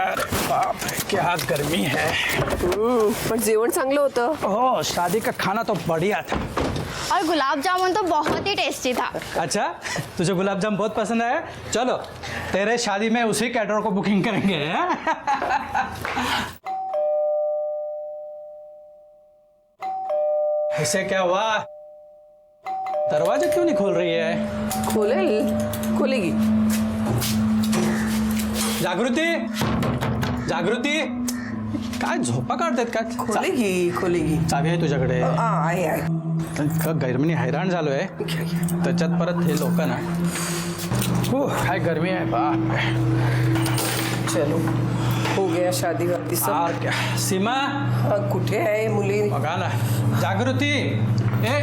अरे बाप रे, क्या गर्मी है। पण जेवण चांगलं होतं। ओह, शादी का खाना तो बढ़िया था। और गुलाब जामुन तो बहुत ही टेस्टी था। अच्छा, तुझे गुलाब जामुन बहुत पसंद है? चलो तेरे शादी में उसी कैटरर को बुकिंग करेंगे। ऐसे क्या हुआ? दरवाजा क्यों नहीं खोल रही है? खोलेगी। जागृती, जागृती, काय झोपा काढतात का? खोलेगी। चावी आहे तुझ्याकडे? आहे। गरमीने हैराण झालोय, त्याच्यात परत हे लोक ना। काय गर्मी आहे बाप रे। चलो, हो गया शादी वादी सब। और क्या? सीमा कुठे आहे मुली? बघा ना। जागृती, ए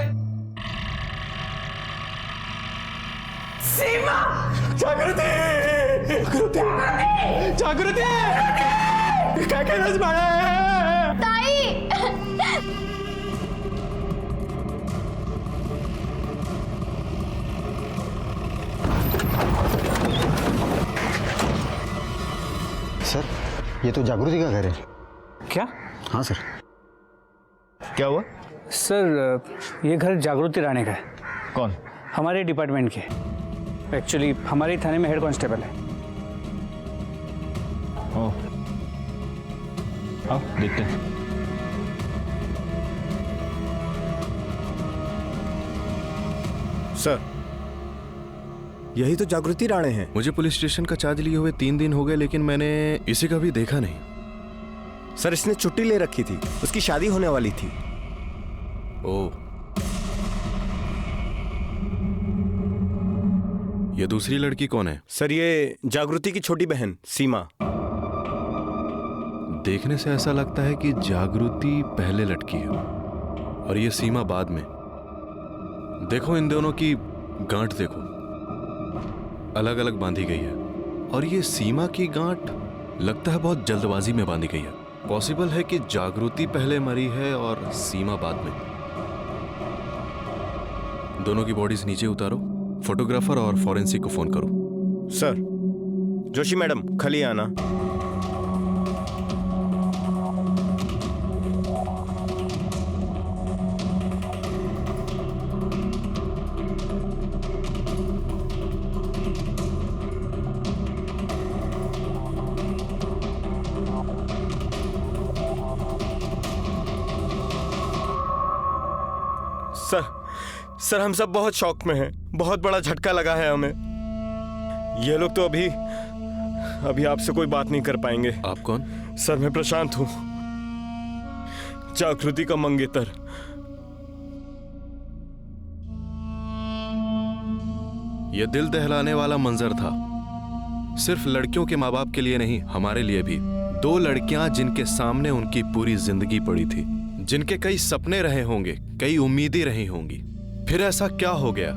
सीमा! जागृती, जागृती, जागृती, काय केलंस बाळा? ताई सर, ये तो जागृति का घर है। क्या? हाँ सर। क्या हुआ? सर, ये घर जागृति राणे का है। कौन? हमारे डिपार्टमेंट के। एक्चुअली हमारे थाने में हेड कांस्टेबल है। ओह, आओ देखते हैं। सर, यही तो जागृति राणे हैं। मुझे पुलिस स्टेशन का चार्ज लिए हुए 3 दिन हो गए, लेकिन मैंने इसे कभी देखा नहीं। सर, इसने छुट्टी ले रखी थी, उसकी शादी होने वाली थी। ओह, ये दूसरी लड़की कौन है? सर, ये जागृति की छोटी बहन सीमा। देखने से ऐसा लगता है कि जागृति पहले लटकी है और ये सीमा बाद में। देखो, इन दोनों की गांठ देखो, अलग अलग बांधी गई है। और ये सीमा की गांठ लगता है बहुत जल्दबाजी में बांधी गई है। पॉसिबल है कि जागृति पहले मरी है और सीमा बाद में। दोनों की बॉडीज नीचे उतारो, फोटोग्राफर और फॉरेंसिक को फोन करो। सर, जोशी मैडम खाली आना। सर, हम सब बहुत शॉक में हैं। बहुत बड़ा झटका लगा है हमें। ये लोग तो अभी आपसे कोई बात नहीं कर पाएंगे। आप कौन? सर, मैं प्रशांत हूं, जागृति का मंगेतर। यह दिल दहलाने वाला मंजर था, सिर्फ लड़कियों के माँ बाप के लिए नहीं, हमारे लिए भी। 2 लड़कियां जिनके सामने उनकी पूरी जिंदगी पड़ी थी, जिनके कई सपने रहे होंगे, कई उम्मीदें रही होंगी। फिर ऐसा क्या हो गया?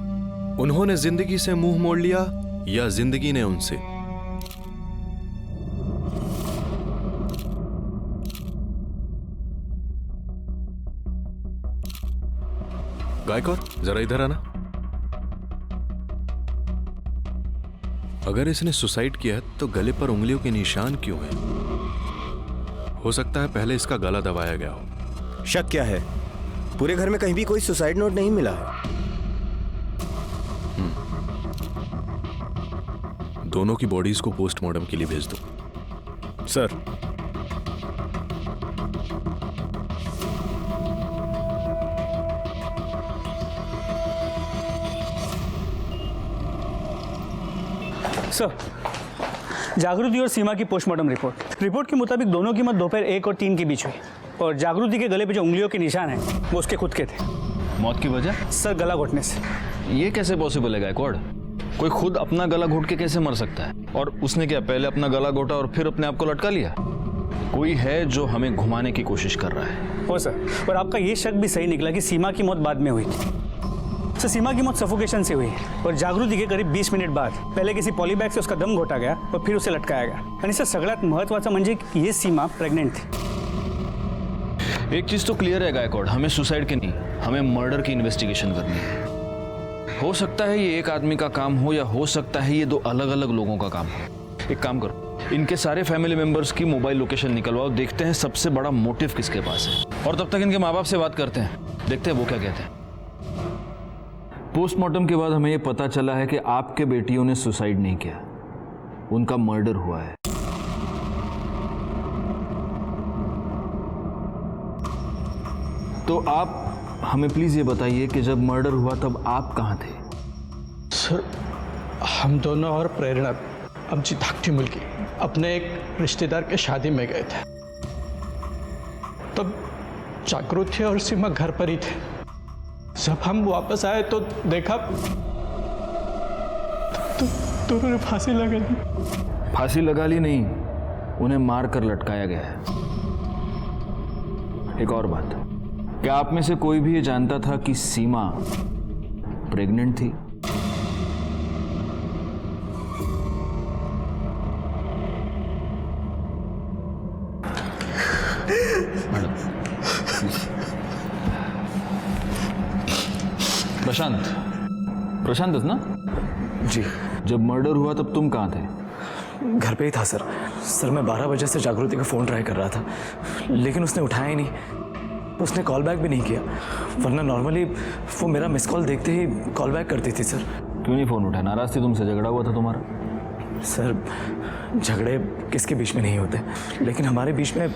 उन्होंने जिंदगी से मुंह मोड़ लिया या जिंदगी ने उनसे? गायकवाड़, जरा इधर आना। अगर इसने सुसाइड किया है तो गले पर उंगलियों के निशान क्यों हैं? हो सकता है पहले इसका गला दबाया गया हो। शक क्या है? पूरे घर में कहीं भी कोई सुसाइड नोट नहीं मिला है। दोनों की बॉडीज को पोस्टमार्टम के लिए भेज दो। सर, जागृति और सीमा की पोस्टमार्टम रिपोर्ट के मुताबिक दोनों की मौत दोपहर 1 और 3 के बीच हुई और जागृति के गले पे जो उंगलियों के निशान हैं वो उसके खुद के थे। मौत की वजह? सर, गला घोटने से। ये कैसे पॉसिबल है गायकवाड़? कोई खुद अपना गला घोट के कैसे मर सकता है? और उसने क्या पहले अपना गला घोटा और फिर अपने आप को लटका लिया? कोई है जो हमें घुमाने की कोशिश कर रहा है। हो सर, और आपका ये शक भी सही निकला कि सीमा की मौत बाद में हुई थी। सर, सीमा की मौत सफोकेशन से हुई और जागृति के करीब 20 मिनिट बाद पहले किसी पॉलीबैग से उसका दम घोटा गया और फिर उसे लटकाया गया। आणि सर, सगळ्यात महत्त्वाचं म्हणजे ये सीमा प्रेग्नेंट थी। एक चीज तो क्लियर है गायकवाड़, हमें सुसाइड की नहीं, हमें मर्डर की इन्वेस्टिगेशन करनी है। हो सकता है ये एक आदमी का काम हो या हो सकता है ये 2 अलग अलग लोगों का काम हो। एक काम करो, इनके सारे फैमिली मेंबर्स की मोबाइल लोकेशन निकलवाओ, देखते हैं सबसे बड़ा मोटिव किसके पास है। और तब तक इनके माँ बाप से बात करते हैं, देखते हैं वो क्या कहते हैं। पोस्टमार्टम के बाद हमें ये पता चला है कि आपके बेटियों ने सुसाइड नहीं किया, उनका मर्डर हुआ है। तो आप हमें प्लीज ये बताइए कि जब मर्डर हुआ तब आप कहाँ थे? सर, हम दोनों और प्रेरणा आमची धाकटी मुलगी अपने एक रिश्तेदार के शादी में गए थे। तब जागृति और सीमा घर पर ही थे। जब हम वापस आए तो देखा तो दोनों ने फांसी लगा ली। फांसी लगा ली नहीं, उन्हें मार कर लटकाया गया है। एक और बात, क्या आप में से कोई भी ये जानता था कि सीमा प्रेग्नेंट थी? मैडम, प्रशांत ना? जी। जब मर्डर हुआ तब तुम कहाँ थे? घर पे ही था सर मैं 12 बजे से जागृति का फ़ोन ट्राई कर रहा था, लेकिन उसने उठाया ही नहीं। उसने कॉल बैक भी नहीं किया, वरना नॉर्मली वो मेरा मिस कॉल देखते ही कॉल बैक करती थी सर। क्यों नहीं फ़ोन उठाया? नाराज़ थी तुमसे? झगड़ा हुआ था तुम्हारा? सर, झगड़े किसके बीच में नहीं होते, लेकिन हमारे बीच में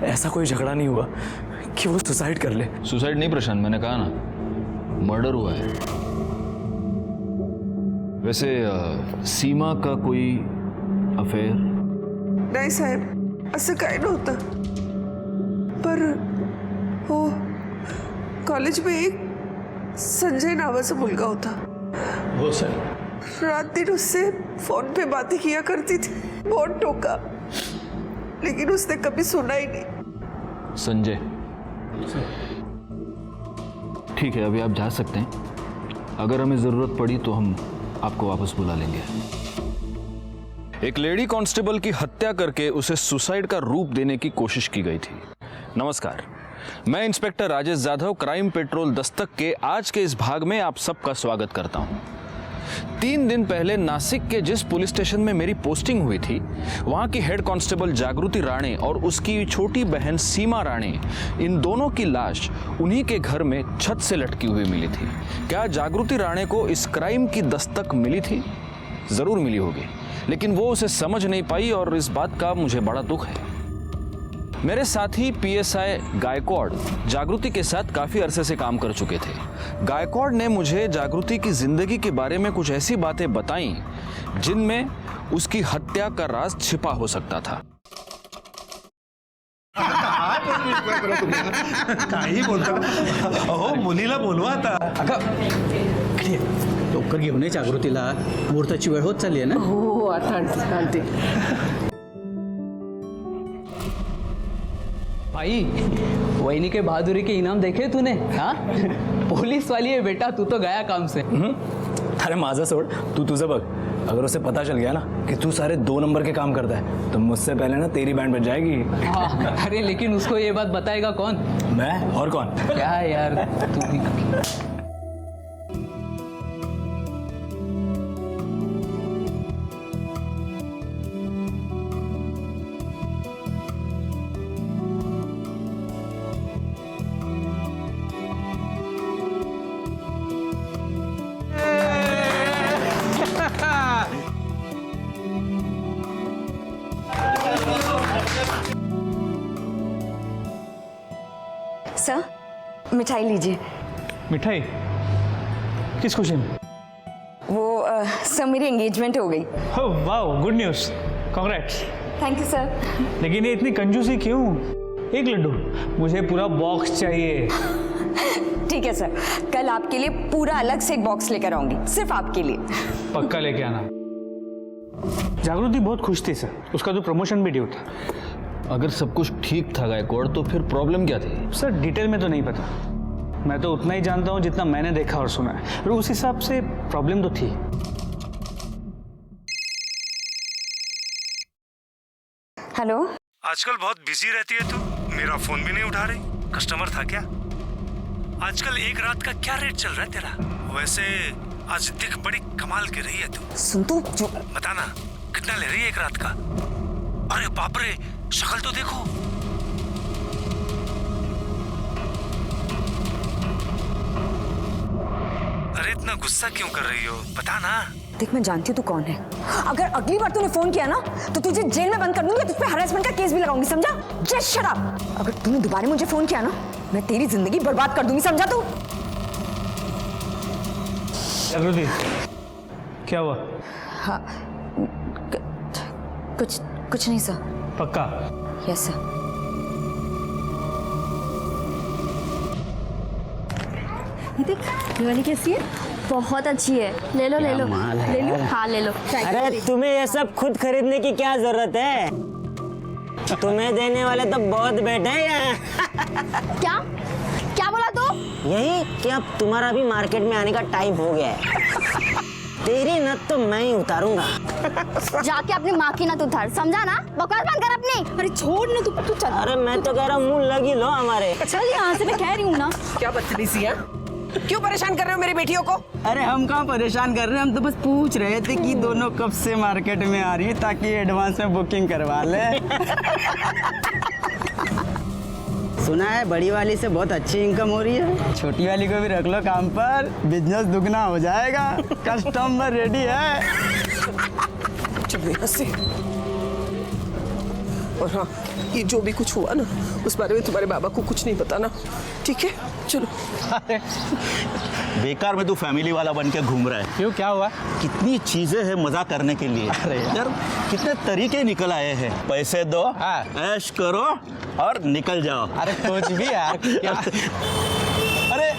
ऐसा कोई झगड़ा नहीं हुआ कि वो सुसाइड कर ले। सुसाइड नहीं प्रशांत, मैंने कहा ना मर्डर हुआ है। वैसे सीमा का कोई अफेयर? नाही साहेब, असं काय नव्हतं, पर हो कॉलेज में एक संजय नावाचा मुलगा होता। हो सर। रात दिन उससे फोन पे बातें किया करती थी, बहुत टोका, लेकिन उसने कभी सुना ही नहीं। संजय, ठीक है, अभी आप जा सकते हैं। अगर हमें ज़रूरत पड़ी तो हम आपको वापस बुला लेंगे। एक लेडी कांस्टेबल की हत्या करके उसे सुसाइड का रूप देने की कोशिश की गई थी। नमस्कार, मैं inspector Rajesh Jadhav, crime petrol Dastak के आज के इस भाग में आप सबका स्वागत करता हूं। 3 दिन पहले नासिक के जिस पुलिस स्टेशन में मेरी पोस्टिंग हुई थी, वहां की हेड कांस्टेबल जागृति राणे और उसकी छोटी बहन सीमा राणे, इन दोनों की लाश उन्हीं के घर में छत से लटकी हुई मिली थी। क्या जागृति राणे को इस क्राइम की दस्तक मिली थी? जरूर मिली होगी, लेकिन वो उसे समझ नहीं पाई और इस बात का मुझे बड़ा दुख है। मेरे साथी पीएसआई गायकवाड़ जागृति के साथ काफी अरसे से काम कर चुके थे। गायकवाड़ ने मुझे जागृति की जिंदगी के बारे में कुछ ऐसी बातें बताई जिनमें उसकी हत्या का राज छिपा हो सकता था। काही बोलता अहो, मुलीला बोलवा आता. लवकर घेऊन ये जागृतीला, मुहूर्ताची वेळ होत चालली आहे ना. हो आता आणते। भाई, वहीनी के बहादुरी के इनाम देखे तूने? हाँ, पुलिस वाली है बेटा, तू तो गया काम से। अरे माझं सोड, तू तुझं बघ। अगर उसे पता चल गया ना कि तू सारे 2 नंबर के काम करता है तो मुझसे पहले ना तेरी बैंड बज जाएगी। हाँ, अरे लेकिन उसको ये बात बताएगा कौन? मैं और कौन? क्या यार, तू भी। सर, मिठाई लीजिए। मिठाई? किस खुशी में? वो सर, मेरी एंगेजमेंट हो गई। ओह वाह, good news, congrats. Thank you sir. लेकिन ये इतनी कंजूसी क्यों? एक लड्डू, मुझे पूरा बॉक्स चाहिए। ठीक है सर, कल आपके लिए पूरा अलग से एक बॉक्स लेकर आऊंगी, सिर्फ आपके लिए। पक्का लेके आना। जागृति बहुत खुश थी सर, उसका तो प्रमोशन भी ड्यू था। अगर सब कुछ ठीक था गायकवाड़, तो फिर प्रॉब्लम क्या थी? सर डिटेल में तो नहीं पता, मैं तो उतना ही जानता हूँ जितना मैंने देखा और सुना है, और उस हिसाब से प्रॉब्लम तो थी। हेलो, आजकल बहुत बिजी रहती है तू, मेरा फोन भी नहीं उठा रही। कस्टमर था क्या? आजकल एक रात का क्या रेट चल रहा है तेरा? वैसे आज दिख बड़ी कमाल की रही है तू। सुन तू जो बताना, कितना ले रही है एक रात का? अरे बाप रे, शक्ल तो देखो। अरे इतना गुस्सा क्यों कर रही हो, बता ना। देख मैं जानती हूँ तू कौन है। अगर अगली बार तूने फोन किया ना तो तुझे जेल में बंद कर दूंगी, तुझ पे हरासमेंट का केस भी लगाऊंगी, समझा? Just shut up. अगर तूने दोबारा मुझे फोन किया ना मैं तेरी जिंदगी बर्बाद कर दूंगी, समझा तू? जागृति, क्या हुआ? हाँ कुछ नहीं सर। पक्का? Yes sir. ये देख, ये वाली कैसी है? बहुत अच्छी है, ले लो ले लो ले लो। हाँ ले लो। अरे तुम्हें ये सब खुद खरीदने की क्या जरूरत है? तुम्हें देने वाले तो बहुत बैठे हैं यहाँ। क्या क्या बोला तू? यही कि अब तुम्हारा भी मार्केट में आने का टाइम हो गया है। तेरी नत तो मैं ही उतारूंगा। जाके अपनी माँ की नत उतार, समझा ना? बकवास बंद कर अपनी। अरे छोड़ ना तू चल। अरे मैं तो कह रहा हूँ मुंह लगी लो हमारे। चल यहाँ से, मैं कह रही हूँ ना। क्या बदतमीजी है? क्यों परेशान कर रहे हो मेरी बेटियों को? अरे हम कहाँ परेशान कर रहे हैं, हम तो बस पूछ रहे थे कि दोनों कब से मार्केट में आ रही है ताकि एडवांस में बुकिंग करवा ले। सुना है बड़ी वाली से बहुत अच्छी इनकम हो रही है, छोटी वाली को भी रख लो काम पर, बिजनेस दुगना हो जाएगा। कस्टमर रेडी है। चलो यहाँ से। और हाँ, ये जो भी कुछ हुआ ना उस बारे में तुम्हारे बाबा को कुछ नहीं बताना, ठीक है? चलो। बेकार में तू फैमिली वाला बन के घूम रहा है। क्यों, क्या हुआ? कितनी चीजें हैं मजा करने के लिए। अरे यार कितने तरीके निकल आए हैं। पैसे दो, हाँ। ऐश करो और निकल जाओ। अरे कुछ भी यार, क्या? अरे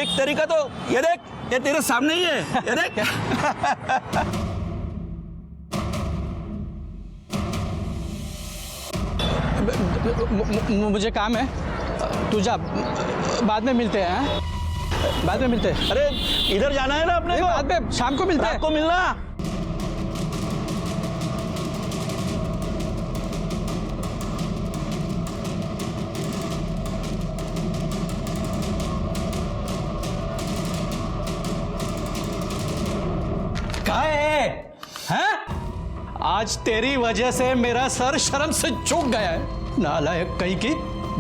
एक तरीका तो ये देख, ये तेरे सामने ही है, ये देख। मुझे काम है, तू जा, बाद में मिलते हैं। हाँ? बाद में मिलते हैं। अरे इधर जाना है ना अपने को, बाद में शाम को मिलते हैं। रात को मिलना। कहाँ है? हैं? आज तेरी वजह से मेरा सर शर्म से झुक गया है। नालायक कहीं की,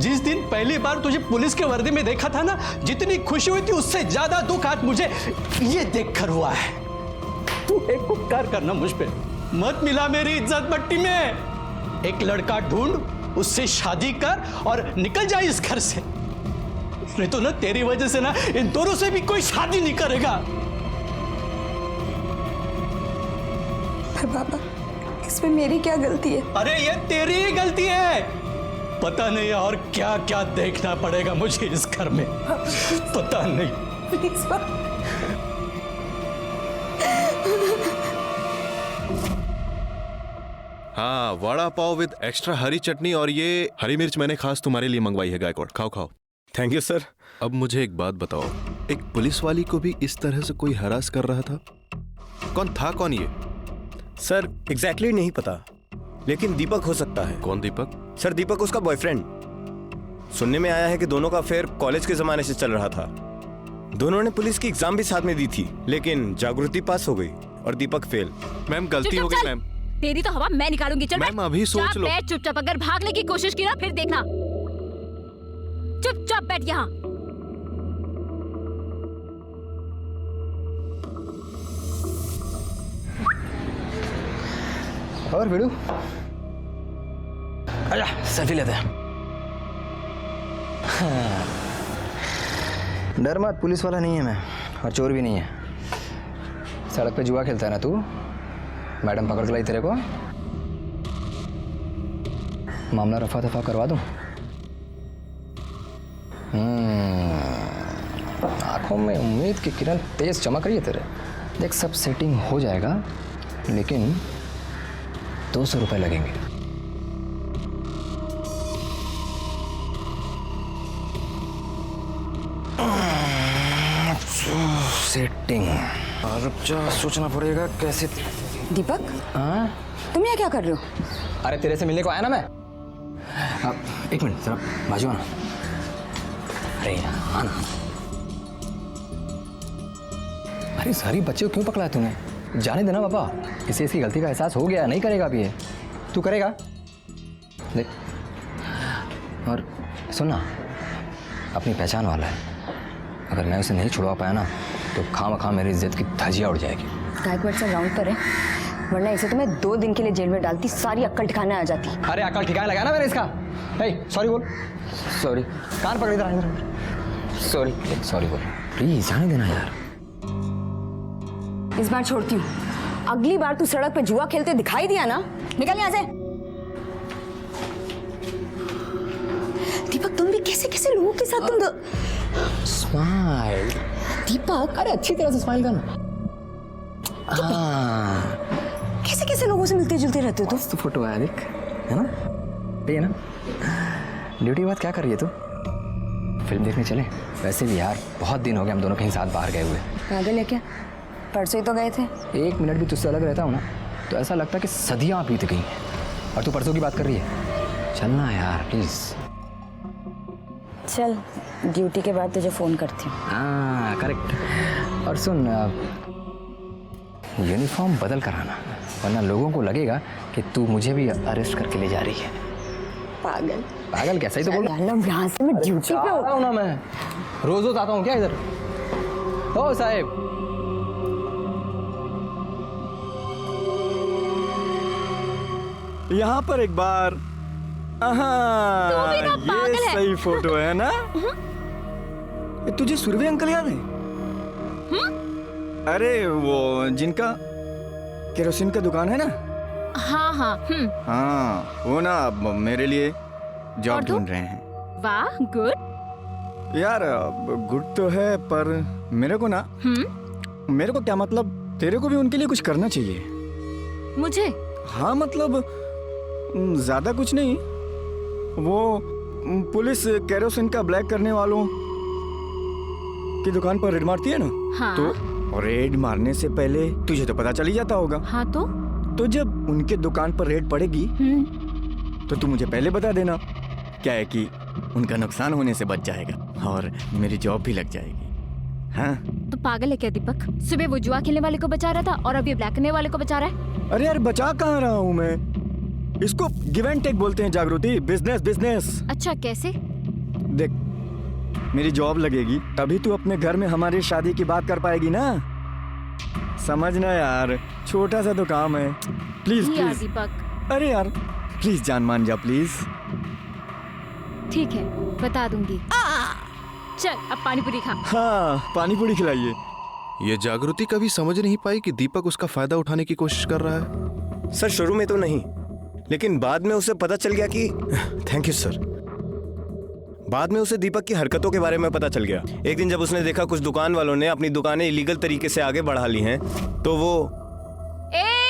जिस दिन पहली बार तुझे पुलिस के वर्दी में देखा था ना, जितनी खुशी हुई थी उससे ज्यादा दुख आज मुझे ये देखकर हुआ है। तू एक उपकार करना मुझ पे, मत मिला मेरी इज्जत मट्टी में। एक लड़का ढूंढ, उससे शादी कर और निकल जा इस घर से। नहीं तो ना तेरी वजह से ना इन दोनों से भी कोई शादी नहीं करेगा। बाबा, इसमें मेरी क्या गलती है? अरे ये तेरी ही गलती है। पता नहीं और क्या क्या देखना पड़ेगा मुझे इस घर में, पता नहीं। प्लीज हाँ, वड़ा पाव विद एक्स्ट्रा हरी चटनी और ये हरी मिर्च मैंने खास तुम्हारे लिए मंगवाई है गायकवाड़, खाओ खाओ। Thank you sir. अब मुझे एक बात बताओ, एक पुलिस वाली को भी इस तरह से कोई हरास कर रहा था? कौन था, कौन ये? सर एग्जैक्टली नहीं पता, लेकिन दीपक हो सकता है। कौन दीपक? सर दीपक उसका बॉयफ्रेंड। सुनने में आया है कि दोनों का अफेयर कॉलेज के जमाने से चल रहा था। दोनों ने पुलिस की एग्जाम भी साथ में दी थी, लेकिन जागृति पास हो गई और दीपक फेल। मैम गलती हो गई मैम। तेरी तो हवा मैं निकालूंगी। चल मैम अभी सोच लो। बैठ चुपचाप, अगर भागने की कोशिश की ना फिर देखना। चुपचाप बैठ यहाँ। और वीडू, आजा सेल्फी लेते हैं। डर मत, पुलिस वाला नहीं है मैं और चोर भी नहीं है। सड़क पे जुआ खेलता है ना तू, मैडम पकड़ के लाई तेरे को, मामला रफा दफा करवा दूं। आंखों में उम्मीद की किरण तेज चमक रही है तेरे। देख सब सेटिंग हो जाएगा, लेकिन 200 रुपए लगेंगे। सेटिंग और सोचना पड़ेगा कैसे। दीपक, हाँ तुम यहाँ क्या कर रहे हो? अरे तेरे से मिलने को आया ना मैं। एक मिनट जरा बाजू आना। अरे आना। अरे सारी बच्चे को क्यों पकड़ा है तूने? जाने देना पापा, इसे इसकी गलती का एहसास हो गया, नहीं करेगा अभी ये। तू करेगा? देख, और सुनना, अपनी पहचान वाला है, अगर मैं उसे नहीं छुड़वा पाया ना तो खामखा मेरी इज्जत की धज्जियां उड़ जाएगी। गायकवाड़ सर राउंड पर है, वरना इसे तो मैं 2 दिन के लिए जेल में डालती, सारी अक्कल ठिकाने आ जाती। अरे अकल ठिकाने लगा ना मैंने इसका। सॉरी बोल। सॉरी, कान पकड़, इधर इधर। सॉरी सॉरी बोल, प्लीज जाने देना यार। इस बार छोड़ती हूँ, अगली बार तू सड़क पे जुआ खेलते दिखाई दिया ना, निकल यहाँ से। दीपक तुम भी कैसे कैसे लोगों के साथ तुम स्माइल दीपक, अरे अच्छी तरह से स्माइल करना। कैसे कैसे लोगों से मिलते जुलते रहते हो तुम? तो फोटो आया देख, है ना? ये ना ड्यूटी के बाद क्या कर रही है तू? फिल्म देखने चले? वैसे भी यार बहुत दिन हो गए हम दोनों कहीं साथ बाहर गए हुए। पागल है क्या? परसों ही तो गए थे। 1 मिनट भी तुझसे अलग रहता हूँ ना तो ऐसा लगता है कि सदियाँ बीत गई हैं, और तू परसों की बात कर रही है। चलना यार प्लीज। चल, ड्यूटी के बाद तुझे फोन करती हूँ। हाँ करेक्ट। और सुन, यूनिफॉर्म बदल कर आना, वरना लोगों को लगेगा कि तू मुझे भी अरेस्ट करके ले जा रही है। पागल पागल कैसा ही तो बोल यहाँ से, मैं ड्यूटी पे हूँ ना, मैं रोज रोज आता हूँ क्या इधर? ओ साहेब, यहाँ पर एक बार। ये सही फोटो है ना? तुझे सुरभि अंकल याद है? अरे वो जिनका केरोसिन का दुकान है ना? हाँ हाँ। हाँ, वो ना अब मेरे लिए जॉब ढूंढ रहे हैं। वाह, गुड यार। गुड तो है, पर मेरे को ना, मेरे को क्या मतलब, तेरे को भी उनके लिए कुछ करना चाहिए। मुझे? हाँ मतलब ज्यादा कुछ नहीं, वो पुलिस केरोसिन का ब्लैक करने वालों की दुकान पर रेड मारती है ना? हाँ। तो रेड मारने से पहले तुझे तो पता चल ही जाता होगा। हाँ तो जब उनके दुकान पर रेड पड़ेगी तो तू मुझे पहले बता देना। क्या है कि उनका नुकसान होने से बच जाएगा और मेरी जॉब भी लग जाएगी। हाँ? तो पागल है क्या दीपक? सुबह वो जुआ खेलने वाले को बचा रहा था और अब ये ब्लैक करने वाले को बचा रहा है। अरे यार बचा कहाँ रहा हूँ मैं, इसको गिव एंड टेक बोलते हैं जागृति। Business business. अच्छा कैसे? देख, मेरी जॉब लगेगी तभी तू अपने घर में हमारी शादी की बात कर पाएगी ना। समझना यार, छोटा सा तो काम है। प्लीज यार प्लीज। दीपक। अरे यार प्लीज जान मान जा प्लीज। ठीक है, बता दूंगी। चल अब पानी पूरी खा। हाँ, पानी पूरी खिलाइए। ये जागृति कभी समझ नहीं पाई कि दीपक उसका फायदा उठाने की कोशिश कर रहा है। सर शुरू में तो नहीं, लेकिन बाद में उसे पता चल गया कि थैंक यू सर। बाद में उसे दीपक की हरकतों के बारे में पता चल गया। एक दिन जब उसने देखा कुछ दुकान वालों ने अपनी दुकानें इलीगल तरीके से आगे बढ़ा ली हैं, तो वो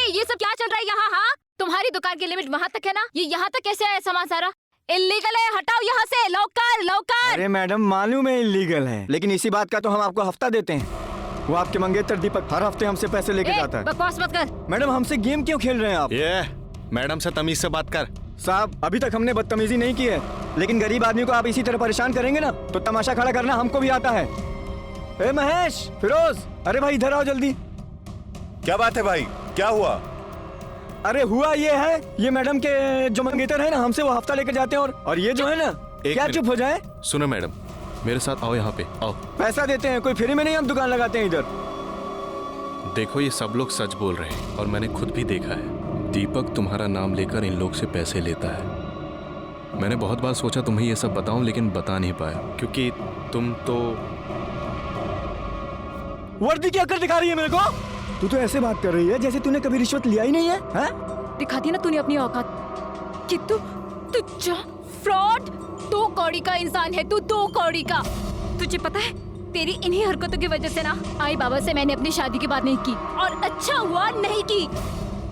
ये सब क्या चल रहा है यहाँ? हाँ, तुम्हारी दुकान की लिमिट वहाँ तक है ना? ये यहाँ तक कैसे आया सामान सारा? इलीगल है, हटाओ यहाँ से, लौकर लौकर। अरे मैडम मालूम है इलीगल है, लेकिन इसी बात का तो हम आपको हफ्ता देते हैं। वो आपके मंगेतर दीपक हर हफ्ते हमसे पैसे लेके जाता है। बकवास मत कर। मैडम हमसे गेम क्यों खेल रहे हैं आप? ये मैडम से तमीज से बात कर। साहब अभी तक हमने बदतमीजी नहीं की है, लेकिन गरीब आदमी को आप इसी तरह परेशान करेंगे ना तो तमाशा खड़ा करना हमको भी आता है। ए महेश, फिरोज, अरे भाई इधर आओ जल्दी। क्या बात है भाई, क्या हुआ? अरे हुआ ये है, ये मैडम के जो मंगेतर है ना, हमसे वो हफ्ता लेकर जाते हैं और ये जो है ना, क्या चुप हो जाए? सुनो मैडम, मेरे साथ आओ, यहाँ पे आओ। पैसा देते हैं, कोई फ्री में नहीं हम दुकान लगाते हैं इधर। देखो ये सब लोग सच बोल रहे हैं और मैंने खुद भी देखा है। दीपक तुम्हारा नाम लेकर इन लोग से पैसे लेता है। मैंने बहुत बार सोचा तुम्हें ये सब बताऊं, लेकिन बता नहीं पाया क्योंकि तुम तो वर्दी क्या कर दिखा रही है मेरे को? तू तो ऐसे बात कर रही है जैसे तूने कभी रिश्वत लिया ही नहीं है। दिखाती ना तूने अपनी औकात कि तू फ्रॉड, 2 कौड़ी का इंसान है तू, 2 कौड़ी का। तुझे पता है तेरी इन्हीं हरकतों की वजह से ना आई बाबा से मैंने अपनी शादी की बात नहीं की, और अच्छा हुआ नहीं की,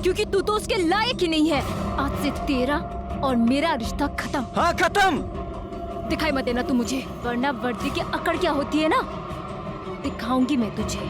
क्योंकि तू तो उसके लायक ही नहीं है। आज से तेरा और मेरा रिश्ता खत्म। हाँ खत्म। दिखाई मत देना तू मुझे, वरना वर्दी की अकड़ क्या होती है ना दिखाऊंगी मैं तुझे।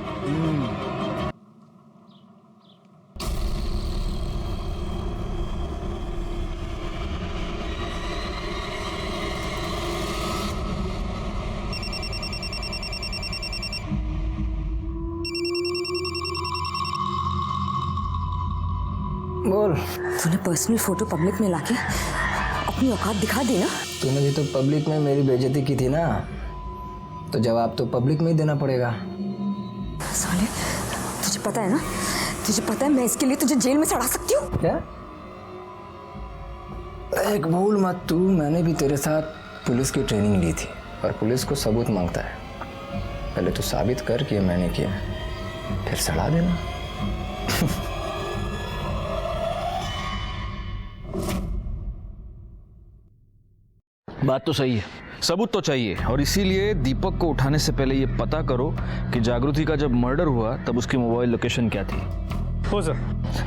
बोल। तूने पर्सनल फोटो पब्लिक में लाके अपनी औकात दिखा दी ना। तूने भी तो पब्लिक में मेरी बेइज्जती की थी ना, तो जवाब तो पब्लिक में ही देना पड़ेगा। साले, तुझे पता है ना, तुझे पता है मैं इसके लिए तुझे जेल में सड़ा सकती हूँ। क्या? एक भूल मत तू, मैंने भी तेरे साथ पुलिस की ट्रेनिंग ली थी और पुलिस को सबूत मांगता है। पहले तो साबित कर कि मैंने किया, फिर सड़ा देना। बात तो सही है, सबूत तो चाहिए, और इसीलिए दीपक को उठाने से पहले ये पता करो कि जागृति का जब मर्डर हुआ तब उसकी मोबाइल लोकेशन क्या थी। हो सर।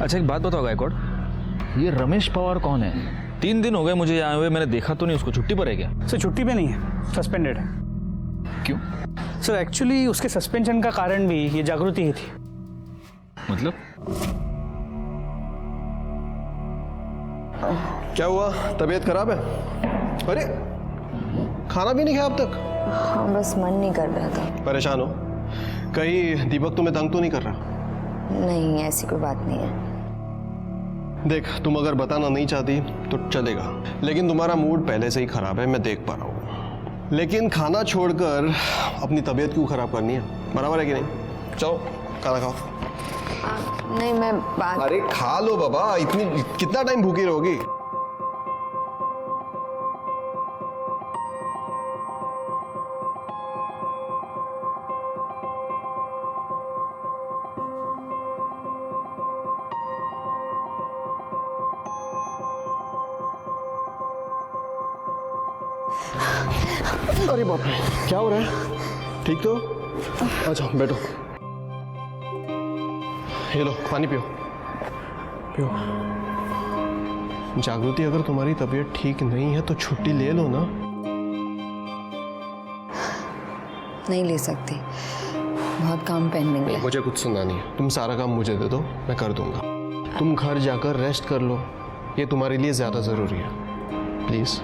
अच्छा एक बात बताओ गायकवाड़, ये रमेश पवार कौन है? 3 दिन हो गए मुझे यहाँ हुए, मैंने देखा तो नहीं उसको। छुट्टी पर है क्या? सर छुट्टी पे नहीं है, सस्पेंडेड है। क्यों? सर एक्चुअली उसके सस्पेंशन का कारण भी ये जागृति ही थी। मतलब? क्या हुआ, तबीयत खराब है? अरे खाना भी नहीं खाया अब तक? हाँ बस मन नहीं कर रहा था। परेशान हो? कहीं दीपक तुम्हें तंग तो नहीं कर रहा? नहीं ऐसी कोई बात नहीं है। देख तुम अगर बताना नहीं चाहती तो चलेगा, लेकिन तुम्हारा मूड पहले से ही खराब है, मैं देख पा रहा हूँ। लेकिन खाना छोड़कर अपनी तबीयत क्यों खराब करनी है? बराबर है कि नहीं? चलो खाना खाओ। नहीं मैं बात। अरे खा लो बाबा, इतनी कितना टाइम भूखी रहोगी? अरे बाप रे, क्या हो रहा है? ठीक तो? अच्छा बैठो, ये लो पानी पियो। पियो। जागृति अगर तुम्हारी तबीयत ठीक नहीं है तो छुट्टी ले लो ना। नहीं ले सकती, बहुत काम पेंडिंग है। मुझे कुछ सुनना नहीं है, तुम सारा काम मुझे दे दो, मैं कर दूंगा। तुम घर जाकर रेस्ट कर लो, ये तुम्हारे लिए ज्यादा जरूरी है। प्लीज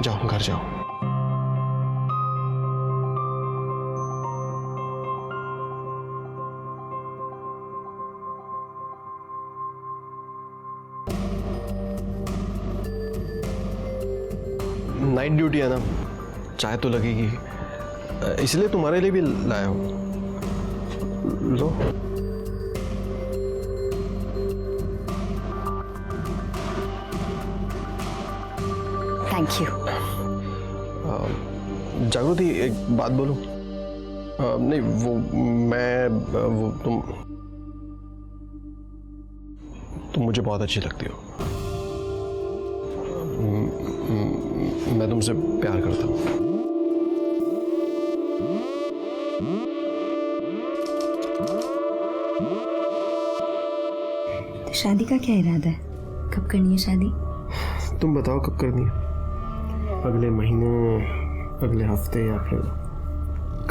जाओ, घर जाओ। नाइट ड्यूटी है ना, चाय तो लगेगी, इसलिए तुम्हारे लिए भी लाया हूं। लो। Thank you. जागृति एक बात बोलूं? नहीं वो मैं वो तुम मुझे बहुत अच्छी लगती हो। मैं तुमसे प्यार करता हूँ। तो शादी का क्या इरादा है? कब करनी है शादी? तुम बताओ कब करनी है? अगले महीने, अगले हफ्ते, या फिर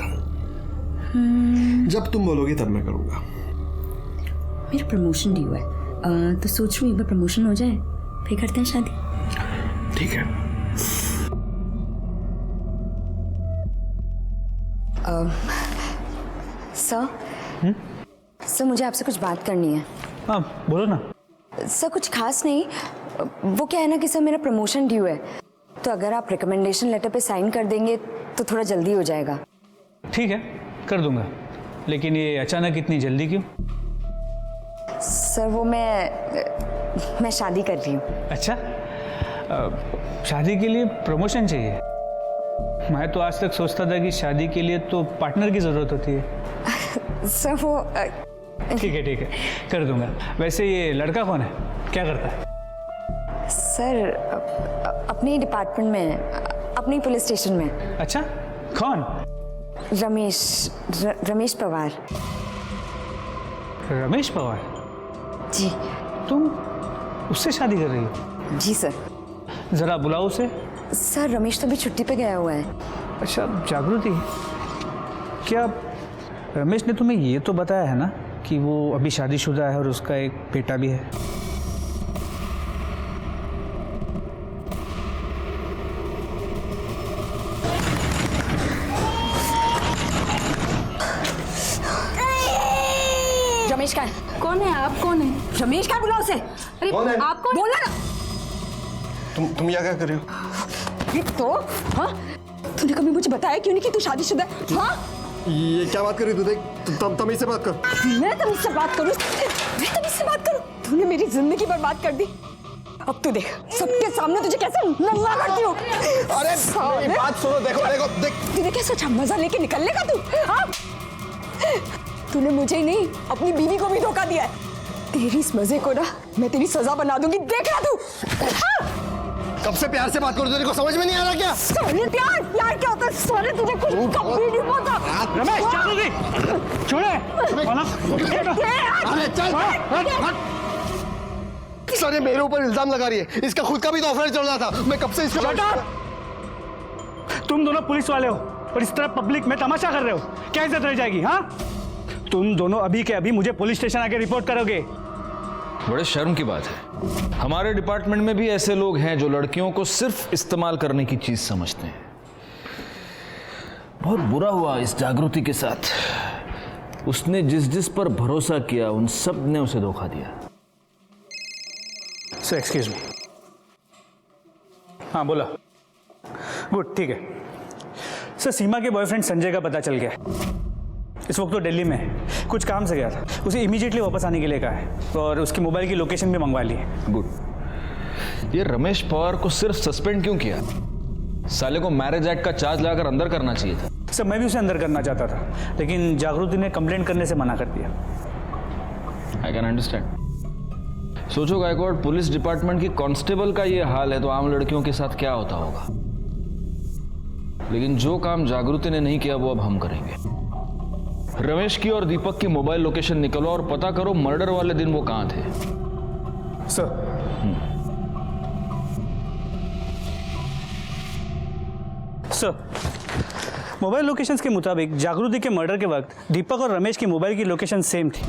कल? जब तुम बोलोगी तब मैं करूँगा। मेरा प्रमोशन ड्यू है, तो सोच रही हूँ एक बार प्रमोशन हो जाए फिर करते हैं शादी। ठीक है। सर मुझे आपसे कुछ बात करनी है। हाँ बोलो ना। सर कुछ खास नहीं, वो क्या है ना कि सर मेरा प्रमोशन ड्यू है, तो अगर आप रिकमेंडेशन लेटर पे साइन कर देंगे तो थोड़ा जल्दी हो जाएगा। ठीक है कर दूंगा, लेकिन ये अचानक इतनी जल्दी क्यों? सर वो मैं शादी कर रही हूँ। अच्छा, शादी के लिए प्रमोशन चाहिए? मैं तो आज तक सोचता था कि शादी के लिए तो पार्टनर की ज़रूरत होती है। सर वो ठीक है कर दूंगा। वैसे ये लड़का कौन है, क्या करता है? सर अपने डिपार्टमेंट में, अपनी पुलिस स्टेशन में। अच्छा कौन? रमेश पवार। रमेश पवार? जी। तुम उससे शादी कर रही हो? जी सर। जरा बुलाओ उसे। सर रमेश तो अभी छुट्टी पे गया हुआ है। अच्छा जागृति, क्या रमेश ने तुम्हें ये तो बताया है ना कि वो अभी शादीशुदा है और उसका एक बेटा भी है? रमेश का कौन है? आप कौन है? रमेश का बुलाओ उसे। अरे कौन है? आप कौन? बोला ना। तुम यहाँ क्या कर रही हो? ये तो हाँ, तूने कभी मुझे बताया क्यों नहीं कि तू शादीशुदा है? हाँ, ये क्या बात कर रही तू? देख तमीज से बात कर। मैं तमीज से बात करूँ? मैं तमीज से बात करूँ? तूने मेरी जिंदगी बर्बाद कर दी। अब तू देख, सबके सामने तुझे कैसे नंगा करती हूँ। अरे मेरी बात सुनो, देखो देखो देख। तूने क्या सोचा मजा लेके निकल लेगा तू? हाँ? तूने मुझे ही नहीं अपनी बीवी को भी धोखा दिया है। तेरी इस मजे को ना मैं तेरी सजा बना दूंगी, देखना तू। हाँ? कब से प्यार से बात करो, तेरे को समझ में नहीं आ रहा क्या? सोने प्यार क्या होता है? सोने तुझे कुछ कभी नहीं पता। रमेश जागृति छोड़े। अरे चल हट। सर ये मेरे ऊपर इल्जाम लगा रही है, इसका खुद का भी तो अफेयर चल रहा था। मैं कब से इसको तुम दोनों पुलिस वाले हो और इस तरह पब्लिक में तमाशा कर रहे हो, क्या इज्जत रह जाएगी? हाँ, तुम दोनों अभी के अभी मुझे पुलिस स्टेशन आके रिपोर्ट करोगे। बड़े शर्म की बात है, हमारे डिपार्टमेंट में भी ऐसे लोग हैं जो लड़कियों को सिर्फ इस्तेमाल करने की चीज समझते हैं। बहुत बुरा हुआ इस जागृति के साथ। उसने जिस जिस पर भरोसा किया उन सब ने उसे धोखा दिया। Sir excuse me. हाँ बोला। गुड, ठीक है सर। सीमा के बॉयफ्रेंड संजय का पता चल गया। इस वक्त तो दिल्ली में है, कुछ काम से गया था। उसे इमीडिएटली वापस आने के लिए कहा है और उसकी मोबाइल की लोकेशन भी मंगवा ली है। गुड। ये रमेश पवार को सिर्फ सस्पेंड क्यों किया? साले को मैरिज एक्ट का चार्ज लगाकर अंदर करना चाहिए था। सर मैं भी उसे अंदर करना चाहता था, लेकिन जागृति ने कंप्लेंट करने से मना कर दिया। I can understand. सोचो गायकवाड़, पुलिस डिपार्टमेंट की कांस्टेबल का ये हाल है तो आम लड़कियों के साथ क्या होता होगा। लेकिन जो काम जागृति ने नहीं किया वो अब हम करेंगे। रमेश की और दीपक की मोबाइल लोकेशन निकलो और पता करो मर्डर वाले दिन वो कहां थे। सर मोबाइल लोकेशंस के मुताबिक जागृति के मर्डर के वक्त दीपक और रमेश की मोबाइल की लोकेशन सेम थी।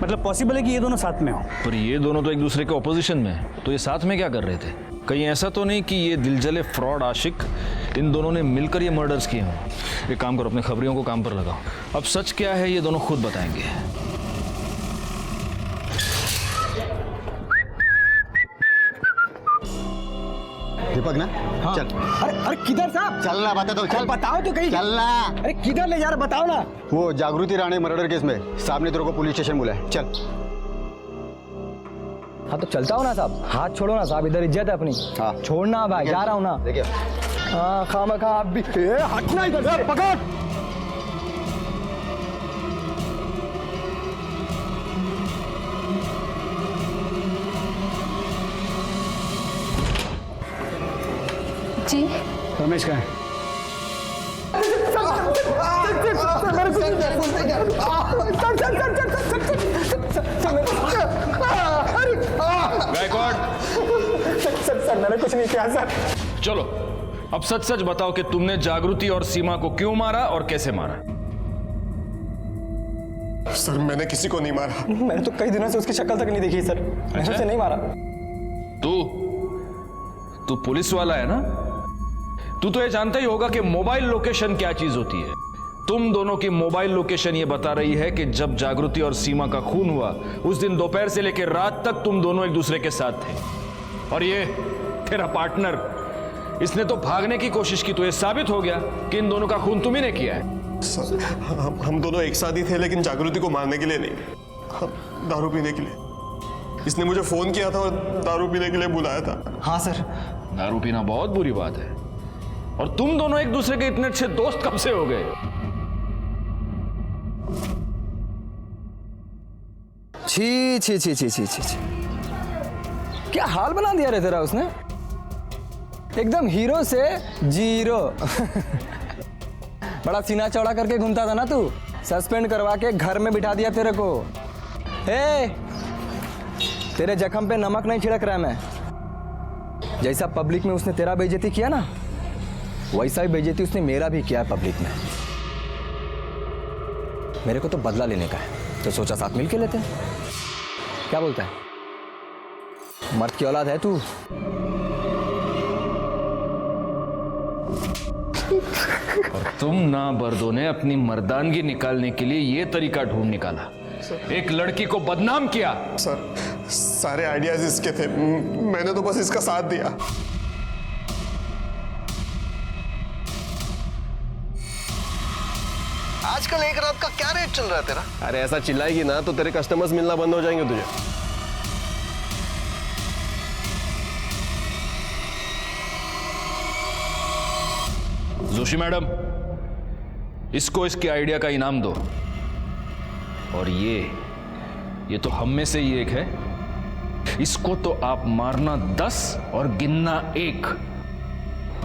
मतलब पॉसिबल है कि ये दोनों साथ में हो। पर ये दोनों तो एक दूसरे के ऑपोजिशन में हैं, तो ये साथ में क्या कर रहे थे? कहीं ऐसा तो नहीं कि ये दिलजले फ्रॉड आशिक इन दोनों ने मिलकर ये मर्डर्स किए हों? एक काम करो, अपने खबरियों को काम पर लगाओ। अब सच क्या है ये दोनों खुद बताएंगे। दीपक ना? हाँ। चल। अरे किधर साहब? चलना बता दो, चल बताओ तो कहीं। चलना। अरे किधर ले जा रहे बताओ ना। वो जागृति राणे मर्डर केस में साहब ने तेरे को पुलिस स्टेशन बुलाया, चल। हाँ तो चलता हो ना साहब, हाथ छोड़ो ना साहब, इधर इज्जत है अपनी। हाँ छोड़ना भाई, जा रहा हूँ ना। देखिए हाँ खामखा आप भी हटना इधर से, पकड़। जी रमेश कहाँ है? गायकवाड़ सर मैंने कुछ नहीं किया सर। चलो अब सच सच बताओ कि तुमने जागृति और सीमा को क्यों मारा और कैसे मारा? सर मैंने किसी को नहीं मारा। मैंने तो कई दिनों से उसकी शक्ल तक नहीं देखी सर। मैंने उसे नहीं मारा। तू पुलिस वाला है ना? तू तो ये जानता ही होगा कि मोबाइल लोकेशन क्या चीज होती है। तुम दोनों की मोबाइल लोकेशन ये बता रही है कि जब जागृति और सीमा का खून हुआ उस दिन दोपहर से लेकर रात तक तुम दोनों एक दूसरे के साथ थे। और ये तेरा पार्टनर, इसने तो भागने की कोशिश की, तो ये साबित हो गया कि इन दोनों का खून तुम ही ने किया है। सर हम दोनों एक साथ ही थे, लेकिन जागृति को मारने के लिए नहीं, दारू पीने के लिए। इसने मुझे फोन किया था और दारू पीने के लिए बुलाया था। हाँ सर। दारू पीना बहुत बुरी बात है, और तुम दोनों एक दूसरे के इतने अच्छे दोस्त कब से हो गए? छी छी छी छी छी छी छी। क्या हाल बना दिया रे तेरा उसने, एकदम हीरो से जीरो। बड़ा सीना चौड़ा करके घूमता था ना तू, सस्पेंड करवा के घर में बिठा दिया तेरे को। हे, तेरे जख्म पे नमक नहीं छिड़क रहा मैं। जैसा पब्लिक में उसने तेरा बेइज्जती किया ना, वैसा ही बेइज्जती उसने मेरा भी किया है पब्लिक में। मेरे को तो बदला लेने का है, तो सोचा साथ मिल के लेते हैं। क्या बोलता है? मर्द की औलाद है तू। और तुम ना बर्दों ने अपनी मर्दानगी निकालने के लिए ये तरीका ढूंढ निकाला, एक लड़की को बदनाम किया। सर सारे आइडियाज इसके थे, मैंने तो बस इसका साथ दिया। आजकल एक रात का क्या रेट चल रहा है तेरा? अरे ऐसा चिल्लाएगी ना तो तेरे कस्टमर्स मिलना बंद हो जाएंगे तुझे। जोशी मैडम, इसको इसके आइडिया का इनाम दो। और ये तो हम में से ही एक है, इसको तो आप मारना 10 और गिनना 1।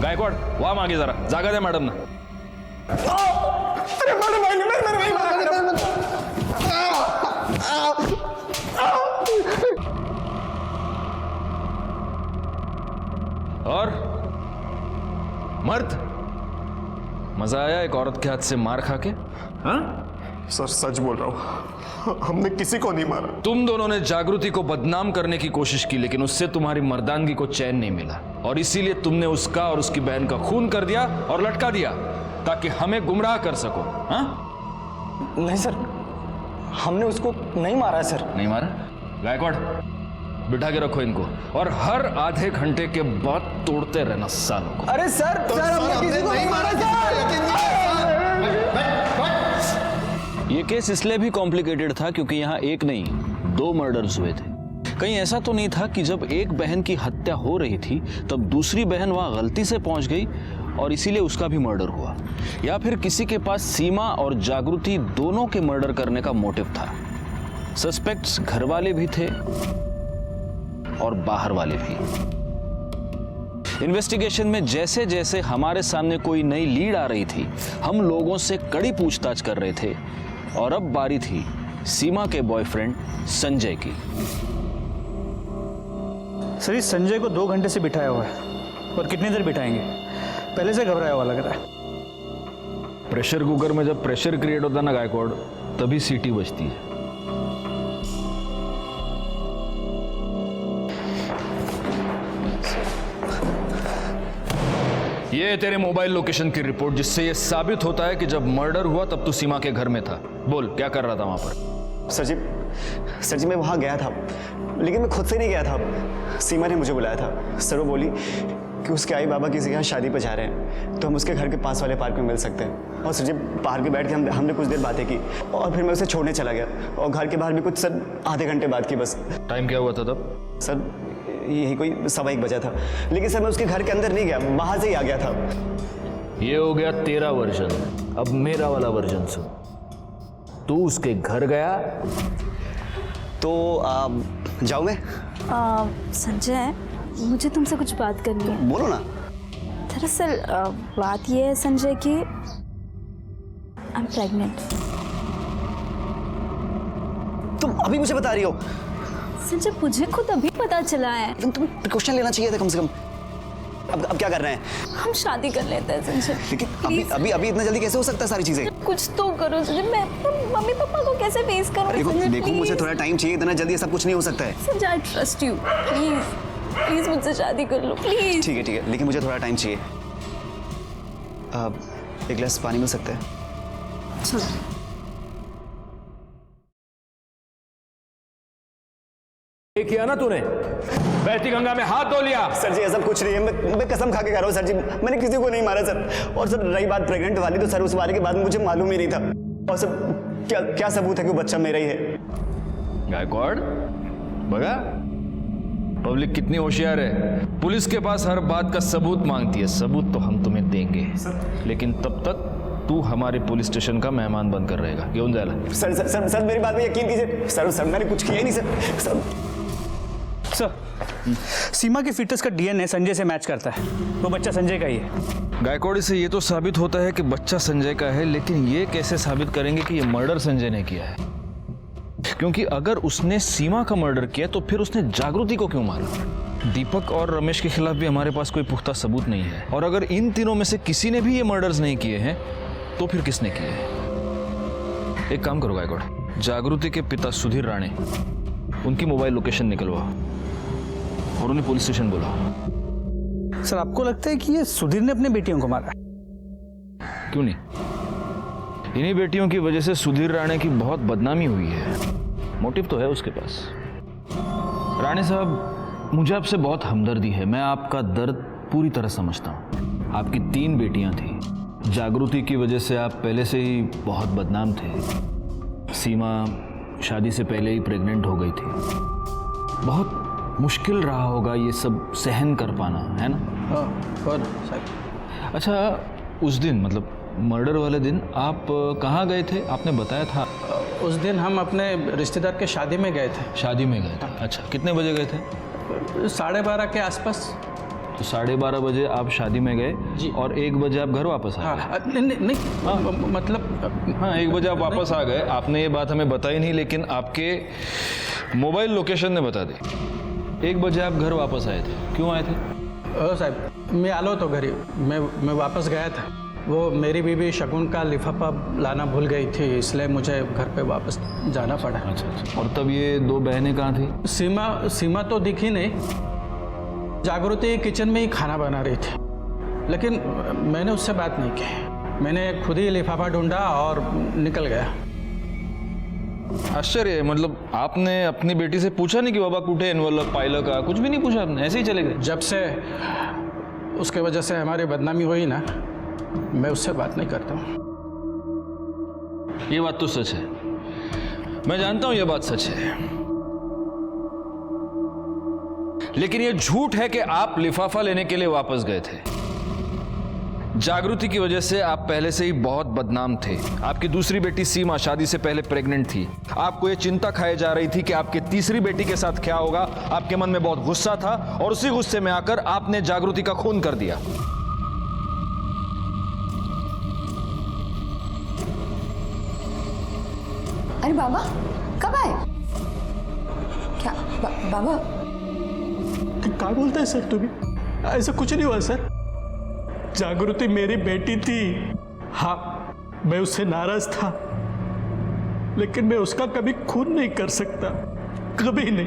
गायकवाड़ वहां आगे जरा जागा दे मैडम ना। और मर्द, मजा आया एक औरत के हाथ से मार खा के? हाँ सर सच बोल रहा हूं, हमने किसी को नहीं मारा। तुम दोनों ने जागृति को बदनाम करने की कोशिश की, लेकिन उससे तुम्हारी मर्दानगी को चैन नहीं मिला और इसीलिए तुमने उसका और उसकी बहन का खून कर दिया और लटका दिया ताकि हमें गुमराह कर सको। हाँ? नहीं सर, हमने उसको नहीं मारा है सर। नहीं मारा? गायकवाड़ बिठा के रखो इनको और हर आधे घंटे के बाद तोड़ते रहना सालों को। अरे सर, हमने किसी को नहीं मारा सर। ये केस इसलिए भी कॉम्प्लिकेटेड था क्योंकि यहाँ एक नहीं 2 मर्डर्स हुए थे। कहीं ऐसा तो नहीं था कि जब एक बहन की हत्या हो रही थी तब दूसरी बहन वहां गलती से पहुंच गई और इसीलिए उसका भी मर्डर हुआ, या फिर किसी के पास सीमा और जागृति दोनों के मर्डर करने का मोटिव था। सस्पेक्ट्स घर वाले भी थे और बाहर वाले भी। इन्वेस्टिगेशन में जैसे जैसे हमारे सामने कोई नई लीड आ रही थी, हम लोगों से कड़ी पूछताछ कर रहे थे और अब बारी थी सीमा के बॉयफ्रेंड संजय की। सर इस संजय को 2 घंटे से बिठाया हुआ है और कितनी देर बिठाएंगे? पहले से घबराया हुआ लग रहा है। प्रेशर कुकर में जब प्रेशर क्रिएट होता है ना गायकवाड़, तभी सीटी बजती है। ये तेरे मोबाइल लोकेशन की रिपोर्ट, जिससे ये साबित होता है कि जब मर्डर हुआ तब तू सीमा के घर में था। बोल क्या कर रहा था वहां पर? सर जी मैं वहां गया था, लेकिन मैं खुद से नहीं गया था। सीमा ने मुझे बुलाया था। सर वो बोली कि उसके आई बाबा किसी के यहाँ शादी पर जा रहे हैं, तो हम उसके घर के पास वाले पार्क में मिल सकते हैं। और सर जी पार्क में बैठ के हमने कुछ देर बातें की और फिर मैं उसे छोड़ने चला गया और घर के बाहर भी कुछ सर आधे घंटे बाद की बस। टाइम क्या हुआ था तब? सर यही कोई 1:15 बजा था, लेकिन सर मैं उसके घर के अंदर नहीं गया, बाहर से ही आ गया था। ये हो गया तेरा वर्जन, अब मेरा वाला वर्जन सुन। तू उसके घर गया तो जाऊँ मैं? संजय मुझे तुमसे कुछ बात करनी है। बोलो ना। दरअसल बात ये है संजय कि आई एम प्रेग्नेंट। तुम अभी मुझे बता रही हो? संजय मुझे खुद अभी पता चला है। तुम प्रिकॉशन लेना चाहिए था कम से कम। अब क्या कर रहे हैं? हम शादी कर लेते हैं संजय। लेकिन अभी इतना जल्दी कैसे हो सकता है सारी चीजें? कुछ तो करो संजय, मैं मम्मी पापा को कैसे फेस करूं? देखो मुझे थोड़ा टाइम चाहिए, इतना जल्दी सब कुछ नहीं हो सकता है। Sanjay I trust you, please मुझसे शादी कर लो प्लीज। ठीक है, लेकिन मुझे थोड़ा टाइम चाहिए। एक गिलास पानी मिल सकता है? चलो। किया ना तूने, बहती गंगा में हाथ धो लिया। सर जी ऐसा कुछ नहीं है, मैं कसम खा के कह रहा हूँ सर जी, मैंने किसी को नहीं मारा सर। और सर रही बात प्रेग्नेंट वाली, तो सर उस बारे के बाद मुझे मालूम ही नहीं था। और सर क्या सबूत है कि बच्चा मेरा ही है? गायकवाड़ बगा, पब्लिक कितनी होशियार है। पुलिस के पास हर बात का सबूत मांगती है। सबूत तो हम तुम्हें देंगे, लेकिन तब तक तू हमारे पुलिस स्टेशन का मेहमान बनकर रहेगा। क्यों जाएगा? सर मेरी बात में यकीन कीजिए। सर मैंने कुछ किया ही नहीं सर। सर सीमा के फीटस का डीएनए संजय से मैच करता है, वो बच्चा संजय का ही है। गायकवाड़ से ये तो साबित होता है कि बच्चा संजय का है, लेकिन ये कैसे साबित करेंगे कि ये मर्डर संजय ने किया है? क्योंकि अगर उसने सीमा का मर्डर किया तो फिर उसने जागृति को क्यों मारा? दीपक और रमेश के खिलाफ भी हमारे पास कोई पुख्ता सबूत नहीं है, और अगर इन तीनों में से किसी ने भी ये मर्डर्स नहीं किए हैं तो फिर किसने किए हैं? एक काम करो गायकवाड़, जागृति के पिता सुधीर राणे, उनकी मोबाइल लोकेशन निकलवाओ और उन्हें पुलिस स्टेशन बुलाओ। सर आपको लगता है कि ये सुधीर ने अपने बेटियों को मारा? क्यों नहीं, इन्हीं बेटियों की वजह से सुधीर राणे की बहुत बदनामी हुई है। मोटिव तो है उसके पास। राणे साहब, मुझे आपसे बहुत हमदर्दी है, मैं आपका दर्द पूरी तरह समझता हूँ। आपकी 3 बेटियां थी, जागृति की वजह से आप पहले से ही बहुत बदनाम थे। सीमा शादी से पहले ही प्रेग्नेंट हो गई थी। बहुत मुश्किल रहा होगा ये सब सहन कर पाना, है ना? हाँ, और साहब। अच्छा, उस दिन मतलब मर्डर वाले दिन आप कहाँ गए थे? आपने बताया था। उस दिन हम अपने रिश्तेदार के शादी में गए थे। शादी में गए थे? अच्छा, कितने बजे गए थे? 12:30 के आसपास। तो 12:30 बजे आप शादी में गए जी, और 1 बजे आप घर वापस आ गए? नहीं, मतलब हाँ, 1 बजे आप वापस आ गए। आपने ये बात हमें बताई नहीं, लेकिन आपके मोबाइल लोकेशन ने बता दी। 1 बजे आप घर वापस आए थे। क्यों आए थे? साहब, मैं आलो तो घरी मैं वापस गया था। वो मेरी बीवी शगुन का लिफाफा लाना भूल गई थी, इसलिए मुझे घर पे वापस जाना पड़ा। अच्छा। और तब ये 2 बहनें कहाँ थी? सीमा तो दिखी नहीं। जागृति किचन में ही खाना बना रही थी, लेकिन मैंने उससे बात नहीं की। मैंने खुद ही लिफाफा ढूंढा और निकल गया। आश्चर्य है, मतलब आपने अपनी बेटी से पूछा नहीं कि बाबा कुठे एनवलप पाइलं का? कुछ भी नहीं पूछा आपने, ऐसे ही चले गए? जब से उसके वजह से हमारी बदनामी हुई ना, मैं उससे बात नहीं करता हूँ। ये बात तो सच है, मैं जानता हूं ये बात सच है, लेकिन ये झूठ है कि आप लिफाफा लेने के लिए वापस गए थे। जागृति की वजह से आप पहले से ही बहुत बदनाम थे। आपकी दूसरी बेटी सीमा शादी से पहले प्रेग्नेंट थी। आपको ये चिंता खाई जा रही थी कि आपकी तीसरी बेटी के साथ क्या होगा। आपके मन में बहुत गुस्सा था और उसी गुस्से में आकर आपने जागृति का खून कर दिया। अरे बाबा, कब आए? क्या बाबा? क्या बोलते हैं सर तुम्हें? ऐसा कुछ नहीं हुआ सर। जागृति मेरी बेटी थी। हाँ, मैं उससे नाराज था, लेकिन मैं उसका कभी खून नहीं कर सकता, कभी नहीं।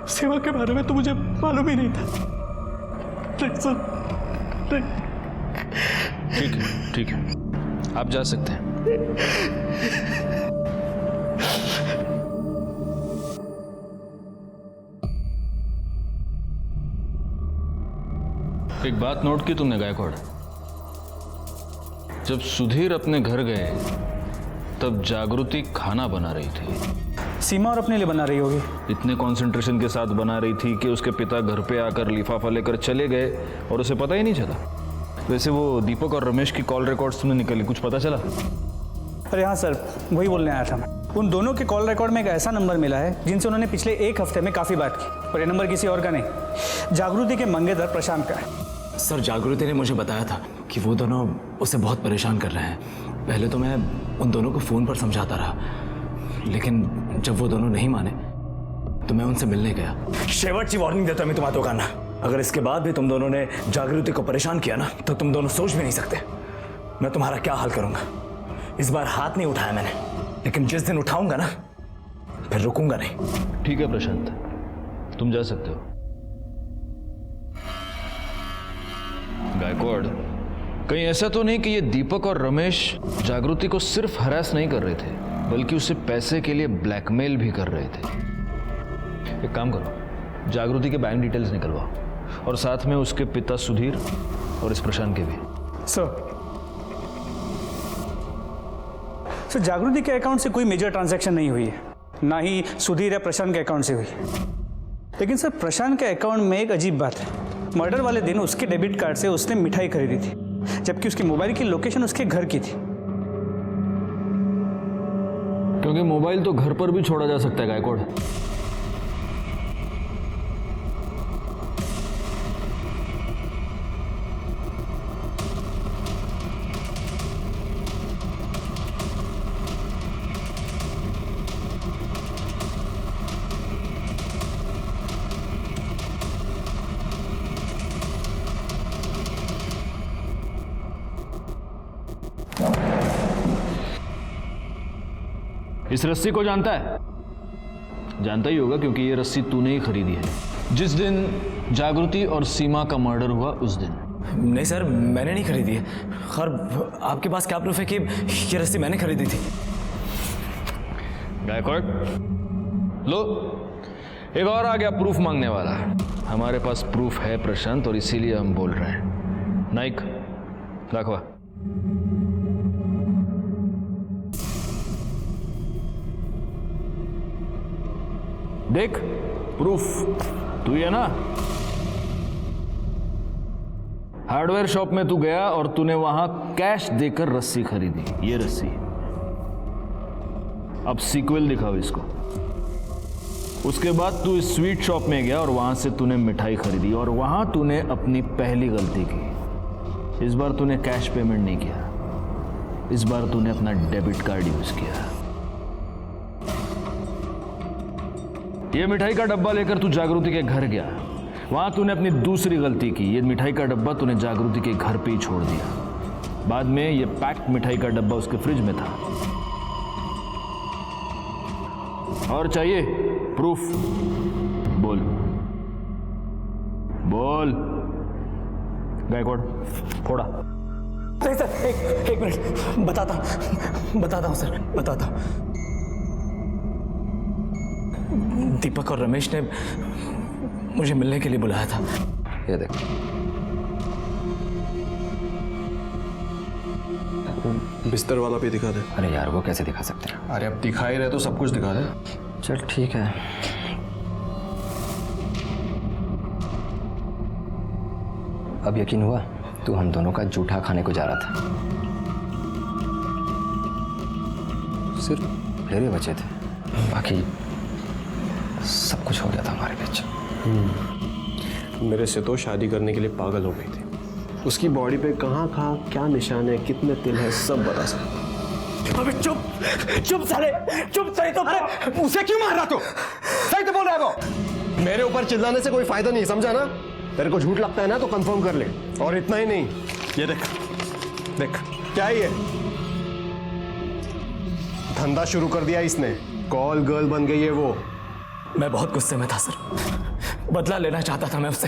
सीमा के बारे में तो मुझे मालूम ही नहीं था। नहीं सर, नहीं। ठीक है, आप जा सकते हैं। एक बात नोट की तुमने गायकवाड़? जब सुधीर अपने घर गए तब जागृति खाना बना रही थी। सीमा और अपने लिए बना रही होगी। इतने कंसंट्रेशन के साथ बना रही थी कि उसके पिता घर पे आकर लिफाफा लेकर चले गए और उसे पता ही नहीं चला। वैसे वो दीपक और रमेश की कॉल रिकॉर्ड्स तुमने निकाली, कुछ पता चला? अरे हाँ सर, वही बोलने आया था मैं। उन दोनों के कॉल रिकॉर्ड में एक ऐसा नंबर मिला है जिनसे उन्होंने पिछले 1 हफ्ते में काफ़ी बात की, और ये नंबर किसी और का नहीं, जागृति के मंगेतर प्रशांत का है। सर, जागृति ने मुझे बताया था कि वो दोनों उसे बहुत परेशान कर रहे हैं। पहले तो मैं उन दोनों को फ़ोन पर समझाता रहा, लेकिन जब वो दोनों नहीं माने तो मैं उनसे मिलने गया। शेवटची वार्निंग देता मैं तुम्हारा दोकान, अगर इसके बाद भी तुम दोनों ने जागृति को परेशान किया ना, तो तुम दोनों सोच भी नहीं सकते मैं तुम्हारा क्या हाल करूंगा। इस बार हाथ नहीं उठाया मैंने, लेकिन जिस दिन उठाऊंगा ना, फिर रुकूंगा नहीं। ठीक है प्रशांत, तुम जा सकते हो। गायकवाड़, कहीं ऐसा तो नहीं कि ये दीपक और रमेश जागृति को सिर्फ हरास नहीं कर रहे थे, बल्कि उसे पैसे के लिए ब्लैकमेल भी कर रहे थे? एक काम करो, जागृति के बैंक डिटेल्स निकलवाओ और साथ में उसके पिता सुधीर और इस प्रशांत के भी। सर, जागृति के अकाउंट से कोई मेजर ट्रांजैक्शन नहीं हुई है, ना ही सुधीर या प्रशांत के अकाउंट से हुई है। लेकिन सर, प्रशांत के अकाउंट में एक अजीब बात है। मर्डर वाले दिन उसके डेबिट कार्ड से उसने मिठाई खरीदी थी, जबकि उसके मोबाइल की लोकेशन उसके घर की थी। क्योंकि मोबाइल तो घर पर भी छोड़ा जा सकता है गायकवाड़। इस रस्सी को जानता है? जानता ही होगा, क्योंकि ये रस्सी तूने ही खरीदी है जिस दिन जागृति और सीमा का मर्डर हुआ उस दिन। नहीं सर, मैंने नहीं खरीदी है। खैर, आपके पास क्या प्रूफ है कि ये रस्सी मैंने खरीदी थी? गायकवाड़, लो, एक और आ गया प्रूफ मांगने वाला। हमारे पास प्रूफ है प्रशांत, और इसीलिए हम बोल रहे हैं। नाइक, दाखवा। देख, प्रूफ तू ही है ना? हार्डवेयर शॉप में तू गया और तूने वहां कैश देकर रस्सी खरीदी। ये रस्सी। अब सीक्वल दिखाओ इसको। उसके बाद तू इस स्वीट शॉप में गया और वहां से तूने मिठाई खरीदी और वहां तूने अपनी पहली गलती की। इस बार तूने कैश पेमेंट नहीं किया, इस बार तूने अपना डेबिट कार्ड यूज किया। ये मिठाई का डब्बा लेकर तू जागृति के घर गया, वहां तूने अपनी दूसरी गलती की। ये मिठाई का डब्बा तूने जागृति के घर पे ही छोड़ दिया। बाद में ये पैक्ड मिठाई का डब्बा उसके फ्रिज में था। और चाहिए प्रूफ? बोल बोल। गायकवाड़ फोड़ा। नहीं सर, एक मिनट, बताता हूँ सर, बताता हूँ। दीपक और रमेश ने मुझे मिलने के लिए बुलाया था। ये देख, बिस्तर वाला भी दिखा दे। अरे यार वो कैसे दिखा सकते हैं? अरे अब दिखा ही रहे तो सब कुछ दिखा दे। चल ठीक है। अब यकीन हुआ तू हम दोनों का जूठा खाने को जा रहा था। सिर्फ फेरे बचे थे, बाकी सब कुछ हो गया था हमारे बीच। मेरे से तो शादी करने के लिए पागल हो गई थी। उसकी बॉडी पे कहाँ क्या निशान है, कितने तिल है, सब बता सकता। अबे चुप साले, चुप। सही तो उसे क्यों मार रहा तू? सही तो बोल रहा है वो। मेरे ऊपर चिल्लाने से कोई फायदा नहीं, समझा ना? तेरे को झूठ लगता है ना तो कंफर्म कर ले। और इतना ही नहीं, ये देख क्या है ये? धंधा शुरू कर दिया इसने, कॉल गर्ल बन गई है वो। मैं बहुत गुस्से में था सर, बदला लेना चाहता था मैं उससे।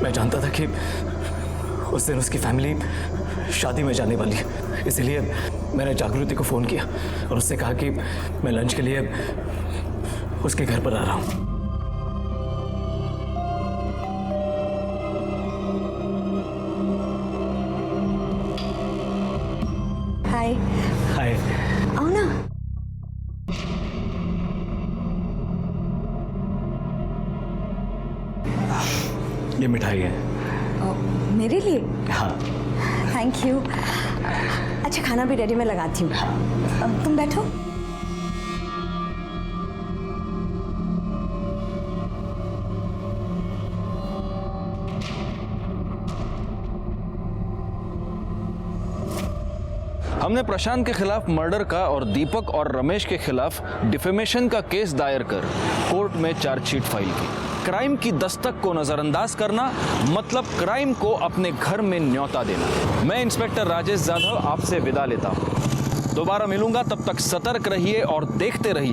मैं जानता था कि उस दिन उसकी फैमिली शादी में जाने वाली है, इसलिए मैंने जागृति को फ़ोन किया और उससे कहा कि मैं लंच के लिए उसके घर पर आ रहा हूँ। हाय। हाय। आओ ना। ये मिठाई है। मेरे लिए? हाँ। Thank you. अच्छा खाना भी रेडी, मैं लगाती हूँ। तुम बैठो। हमने प्रशांत के खिलाफ मर्डर का और दीपक और रमेश के खिलाफ डिफेमेशन का केस दायर कर कोर्ट में चार्जशीट फाइल की। क्राइम की दस्तक को नजरअंदाज करना मतलब क्राइम को अपने घर में न्योता देना। मैं इंस्पेक्टर राजेश जाधव आपसे विदा लेता हूं। दोबारा मिलूंगा, तब तक सतर्क रहिए और देखते रहिए